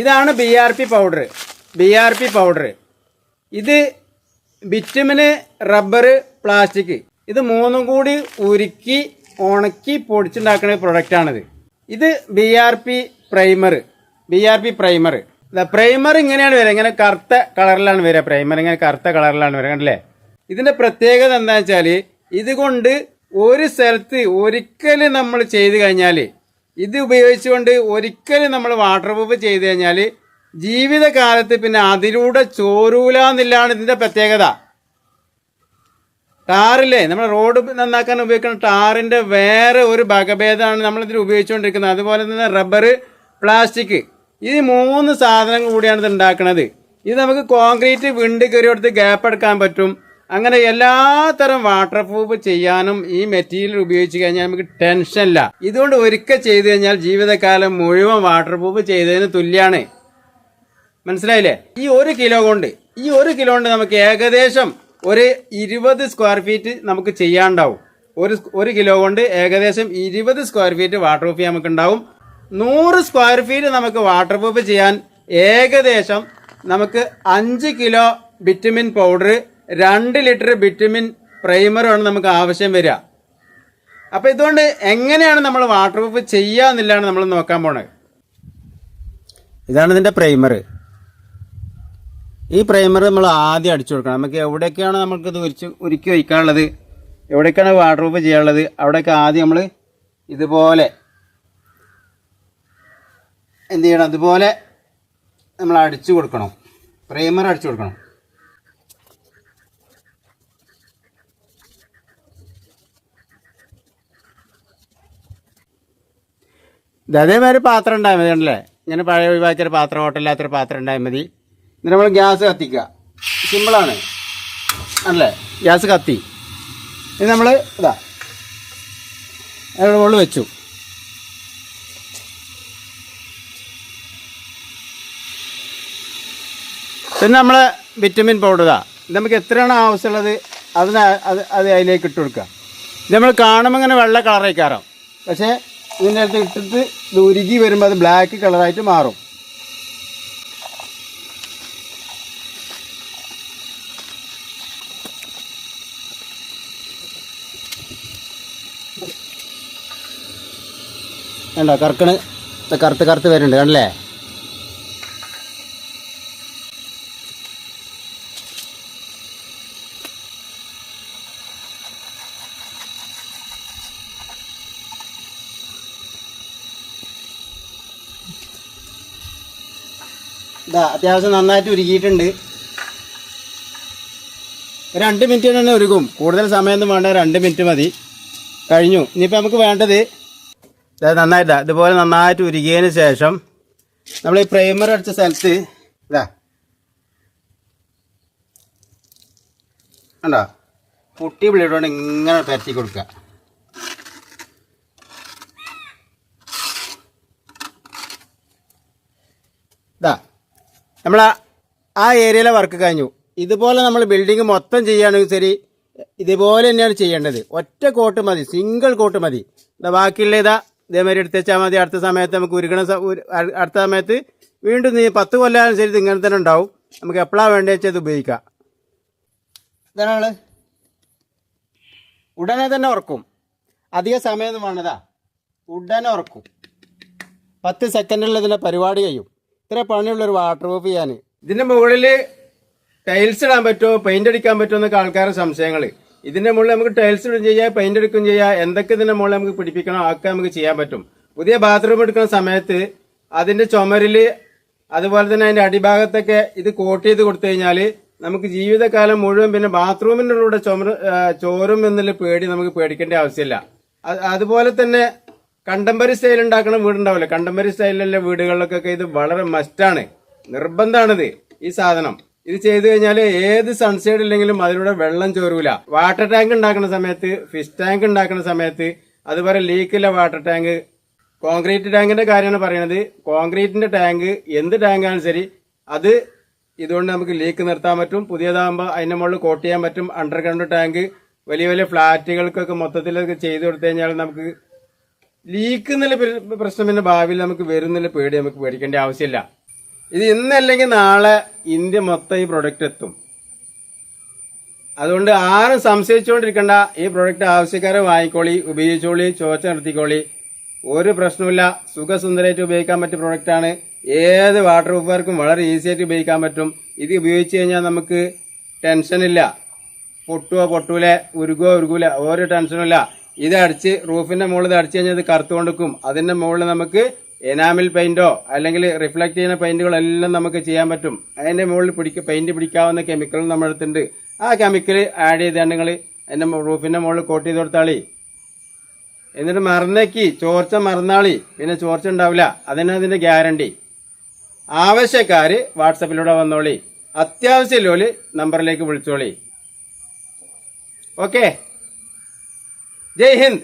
ഇതാണ് BRP powder. ഇത് ബിറ്റുമിന്, rubber, plastic ഇത് മൂന്നും കൂടി ഉരുക്കി ഉണക്കി പൊടിച്ചുണ്ടാക്കുന്ന പ്രൊഡക്റ്റാണിത്. ഇത് BRP പ്രൈമർ. പ്രൈമർ ഇങ്ങനെയാണ് വരിക, ഇങ്ങനെ കറുത്ത കളറിലാണ് വരിക. പ്രൈമർ ഇങ്ങനെ കറുത്ത കളറിലാണ് വരിക, കണ്ടില്ലേ? ഇതിന്റെ പ്രത്യേകത എന്താ വെച്ചാൽ ഇതുകൊണ്ട് ഒരു സ്ഥലത്ത് ഒരിക്കലും നമ്മൾ ചെയ്ത് കഴിഞ്ഞാൽ, ഇത് ഉപയോഗിച്ചുകൊണ്ട് ഒരിക്കലും നമ്മൾ വാട്ടർ പ്രൂഫ് ചെയ്ത് കഴിഞ്ഞാൽ ജീവിതകാലത്ത് പിന്നെ അതിലൂടെ ചോരൂല എന്നുള്ളതാണ് ഇതിന്റെ പ്രത്യേകത. ടാറില്ലേ, നമ്മൾ റോഡ് നന്നാക്കാൻ ഉപയോഗിക്കുന്ന ടാറിന്റെ വേറെ ഒരു വകഭേദമാണ് നമ്മളിതിൽ ഉപയോഗിച്ചുകൊണ്ടിരിക്കുന്നത്. അതുപോലെ തന്നെ റബ്ബർ, പ്ലാസ്റ്റിക്, ഈ 3 സാധനങ്ങൾ കൂടിയാണ് ഇത് ഉണ്ടാക്കുന്നത്. ഇത് നമുക്ക് കോൺക്രീറ്റ് വിണ്ട് കയറിയെടുത്ത് ഗ്യാപ്പ് എടുക്കാൻ പറ്റും. അങ്ങനെ എല്ലാത്തരം വാട്ടർ പ്രൂഫ് ചെയ്യാനും ഈ മെറ്റീരിയൽ ഉപയോഗിച്ച് കഴിഞ്ഞാൽ നമുക്ക് ടെൻഷനില്ല. ഇതുകൊണ്ട് ഒരിക്കൽ ചെയ്ത് കഴിഞ്ഞാൽ ജീവിതകാലം മുഴുവൻ വാട്ടർ പ്രൂഫ് ചെയ്തതിന് തുല്യമാണ്. മനസ്സിലായില്ലേ? ഈ 1 കിലോ കൊണ്ട് നമുക്ക് ഏകദേശം ഒരു 20 സ്ക്വയർ ഫീറ്റ് നമുക്ക് ചെയ്യാണ്ടാവും. ഒരു കിലോ കൊണ്ട് ഏകദേശം 20 സ്ക്വയർ ഫീറ്റ് വാട്ടർ പ്രൂഫ് നമുക്ക് ഉണ്ടാവും. 100 സ്ക്വയർ ഫീറ്റ് നമുക്ക് വാട്ടർ പ്രൂഫ് ചെയ്യാൻ ഏകദേശം നമുക്ക് 5 kilo bitumen powder, 2 litre bitumen പ്രൈമറാണ് നമുക്ക് ആവശ്യം വരിക. അപ്പോൾ ഇതുകൊണ്ട് എങ്ങനെയാണ് നമ്മൾ വാട്ടർ പ്രൂഫ് ചെയ്യുക എന്നുള്ളതാണ് നമ്മൾ നോക്കാൻ പോണത്. ഇതാണ് ഇതിൻ്റെ പ്രൈമർ. ഈ പ്രൈമർ നമ്മൾ ആദ്യം അടിച്ചു കൊടുക്കണം. നമുക്ക് എവിടെയൊക്കെയാണ് നമുക്കിത് ഉരുക്കി വയ്ക്കാനുള്ളത്, എവിടേക്കാണ് വാട്ടർ പ്രൂഫ് ചെയ്യാനുള്ളത്, അവിടെയൊക്കെ ആദ്യം നമ്മൾ ഇതുപോലെ എന്ത് ചെയ്യണം, അതുപോലെ നമ്മൾ അടിച്ചു കൊടുക്കണം. പ്രൈമർ അടിച്ചു കൊടുക്കണം. ഇത് അതേമാതിരി പാത്രം ഉണ്ടായാൽ മതി, ഉണ്ടല്ലേ? ഇങ്ങനെ പഴയ ഒഴിവാക്കിയൊരു പാത്രം, ഹോട്ടലില്ലാത്തൊരു പാത്രം ഉണ്ടായാൽ മതി. എന്നിട്ട് നമ്മൾ ഗ്യാസ് കത്തിക്കുക. സിമ്പിളാണ്, അല്ലേ? ഗ്യാസ് കത്തി. ഇത് നമ്മൾ അതിൻ്റെ മുകളിൽ വെച്ചു. പിന്നെ നമ്മൾ വിറ്റമിൻ പൗഡർ ഇത് നമുക്ക് എത്രയാണ് ആവശ്യമുള്ളത് അത് അതിലേക്ക് ഇട്ട് കൊടുക്കുക. ഇത് നമ്മൾ കാണുമ്പോൾ ഇങ്ങനെ വെള്ള കളറായി കയറാം, പക്ഷേ ഇതിൻ്റെ അടുത്ത് ഇട്ടിട്ട് ഇത് ഉരുകി വരുമ്പോൾ അത് ബ്ലാക്ക് കളറായിട്ട് മാറും. കണ്ടോ, കറുത്ത് വരുന്നുണ്ട്, കണ്ടല്ലേ? അത്യാവശ്യം നന്നായിട്ട് ഉരുകിയിട്ടുണ്ട്. 2 മിനിറ്റ് തന്നെ ഉരുകും, കൂടുതൽ സമയമൊന്നും വേണ്ട, 2 മിനിറ്റ് മതി. കഴിഞ്ഞു. ഇനിയിപ്പോൾ നമുക്ക് വേണ്ടത് ഇതുപോലെ നന്നായിട്ട് ഉരുകിയതിന് ശേഷം നമ്മൾ ഈ പ്രൈമർ അടിച്ച സ്ഥലത്ത് കണ്ടോ, പുട്ടി ബ്ലേഡോണ്ട് ഇങ്ങനെ പരത്തി കൊടുക്കുക. നമ്മൾ ആ ഏരിയയിലെ വർക്ക് കഴിഞ്ഞു. ഇതുപോലെ നമ്മൾ ബിൽഡിങ് മൊത്തം ചെയ്യുകയാണെങ്കിൽ ശരി, ഇതുപോലെ തന്നെയാണ് ചെയ്യേണ്ടത്. ഒറ്റ കോട്ട് മതി, സിംഗിൾ കോട്ട് മതി. ബാക്കിയുള്ള ഇതേമാതിരി എടുത്ത് വെച്ചാൽ മതി. അടുത്ത സമയത്ത് നമുക്ക് അടുത്ത സമയത്ത് വീണ്ടും 10 കൊല്ലം ശരി ഇങ്ങനെ തന്നെ ഉണ്ടാവും. നമുക്ക് എപ്പോഴാണ് വേണ്ടത് വെച്ചാൽ ഇത് ഉപയോഗിക്കാം. ഇതാണ് ഉടനെ തന്നെ ഉറക്കും, അധിക സമയമൊന്നും വേണ്ടതാ, ഉടനെ ഉറക്കും. 10 സെക്കൻഡിൽ ഇതിൻ്റെ പരിപാടി കഴിയും. ഇത്ര പണിയുള്ളൊരു വാട്ടർ പ്രൂഫ് ചെയ്യാൻ. ഇതിൻ്റെ മുകളിൽ ടൈൽസ് ഇടാൻ പറ്റുമോ, പെയിന്റ് അടിക്കാൻ പറ്റുമോ എന്നൊക്കെ ആൾക്കാരുടെ സംശയങ്ങൾ. ഇതിൻ്റെ മുകളിൽ നമുക്ക് ടൈൽസ് ഇടുകയും ചെയ്യാം, പെയിന്റ് എടുക്കുകയും ചെയ്യാം. എന്തൊക്കെ ഇതിൻ്റെ മുകളിൽ നമുക്ക് പിടിപ്പിക്കണോ അതൊക്കെ നമുക്ക് ചെയ്യാൻ പറ്റും. പുതിയ ബാത്റൂം എടുക്കുന്ന സമയത്ത് അതിൻ്റെ ചുമരിൽ അതുപോലെ തന്നെ അതിൻ്റെ അടിഭാഗത്തൊക്കെ ഇത് കോട്ട് ചെയ്ത് കൊടുത്തു കഴിഞ്ഞാൽ നമുക്ക് ജീവിതകാലം മുഴുവൻ പിന്നെ ബാത്റൂമിൻ്റെ കൂടെ ചോരും എന്നുള്ള പേടി നമുക്ക് പേടിക്കേണ്ട ആവശ്യമില്ല. അതുപോലെ തന്നെ കണ്ടംപററി സ്റ്റൈൽ ഉണ്ടാക്കുന്ന വീടുണ്ടാവില്ല, കണ്ടംപററി സ്റ്റൈലിലുള്ള വീടുകളിലൊക്കെ ഇത് വളരെ മസ്റ്റാണ്, നിർബന്ധമാണിത്. ഈ സാധനം ഇത് ചെയ്തു കഴിഞ്ഞാൽ ഏത് സൺസൈഡ് ഇല്ലെങ്കിലും അതിലൂടെ വെള്ളം ചോരൂല. വാട്ടർ ടാങ്ക് ഉണ്ടാക്കുന്ന സമയത്ത്, ഫിഷ് ടാങ്ക് ഉണ്ടാക്കുന്ന സമയത്ത്, അതുപോലെ ലീക്കില്ല വാട്ടർ ടാങ്ക്, കോൺക്രീറ്റ് ടാങ്കിന്റെ കാര്യമാണ് പറയുന്നത്. കോൺക്രീറ്റിന്റെ ടാങ്ക് എന്ത് ടാങ്കാണ് ശരി, അത് ഇതുകൊണ്ട് നമുക്ക് ലീക്ക് നിർത്താൻ പറ്റും. പുതിയതാകുമ്പോൾ അതിന്റെ മുകളിൽ കോട്ട് ചെയ്യാൻ പറ്റും. അണ്ടർഗ്രൗണ്ട് ടാങ്ക് വലിയ വലിയ ഫ്ലാറ്റുകൾക്കൊക്കെ മൊത്തത്തിലൊക്കെ ചെയ്തു കൊടുത്തു കഴിഞ്ഞാൽ നമുക്ക് ലീക്ക് എന്നുള്ള പ്രശ്നം പിന്നെ ഭാവിയിൽ നമുക്ക് വരുന്നില്ല പേടി, നമുക്ക് പേടിക്കേണ്ട ആവശ്യമില്ല. ഇത് ഇന്നല്ലെങ്കിൽ നാളെ ഇന്ത്യ മൊത്തം ഈ പ്രൊഡക്റ്റ് എത്തും. അതുകൊണ്ട് ആരും സംശയിച്ചുകൊണ്ടിരിക്കണ്ട. ഈ പ്രൊഡക്റ്റ് ആവശ്യക്കാരെ വാങ്ങിക്കോളി, ഉപയോഗിച്ചോളി, ചോച്ച നിർത്തിക്കോളി. ഒരു പ്രശ്നമില്ല. സുഖസുന്ദരമായിട്ട് ഉപയോഗിക്കാൻ പറ്റിയ പ്രൊഡക്റ്റാണ്. ഏത് വാട്ടർ പ്രൂഫുകാർക്കും വളരെ ഈസി ആയിട്ട് ഉപയോഗിക്കാൻ പറ്റും. ഇത് ഉപയോഗിച്ച് കഴിഞ്ഞാൽ നമുക്ക് ടെൻഷനില്ല. പൊട്ടുവോ പൊട്ടൂല, ഉരുകൂല, ഒരു ടെൻഷനുമില്ല. ഇത് അടിച്ച് റൂഫിന്റെ മുകളിൽ അടിച്ചു കഴിഞ്ഞാൽ ഇത് കറുത്തു കൊണ്ടിരിക്കും. അതിന്റെ മുകളിൽ നമുക്ക് എനാമിൽ പെയിന്റോ അല്ലെങ്കിൽ റിഫ്ലക്ട് ചെയ്യുന്ന പെയിന്റുകളെല്ലാം നമുക്ക് ചെയ്യാൻ പറ്റും. അതിന്റെ മുകളിൽ പെയിന്റ് പിടിക്കാവുന്ന കെമിക്കൽ നമ്മുടെ അടുത്തുണ്ട്. ആ കെമിക്കൽ ആഡ് ചെയ്താണ്ട് നിങ്ങൾ അതിന്റെ റൂഫിന്റെ മുകളിൽ കോട്ട് ചെയ്ത് കൊടുത്താളി. എന്നിട്ട് മറന്നേക്ക് ചോർച്ച മറന്നാളി, പിന്നെ ചോർച്ച ഉണ്ടാവില്ല. അതിന്റെ ഗ്യാരണ്ടി. ആവശ്യക്കാര് വാട്സപ്പിലൂടെ വന്നോളി. അത്യാവശ്യമില്ലോല് നമ്പറിലേക്ക് വിളിച്ചോളി. ഓക്കെ, ജയ് ഹിന്ദ്.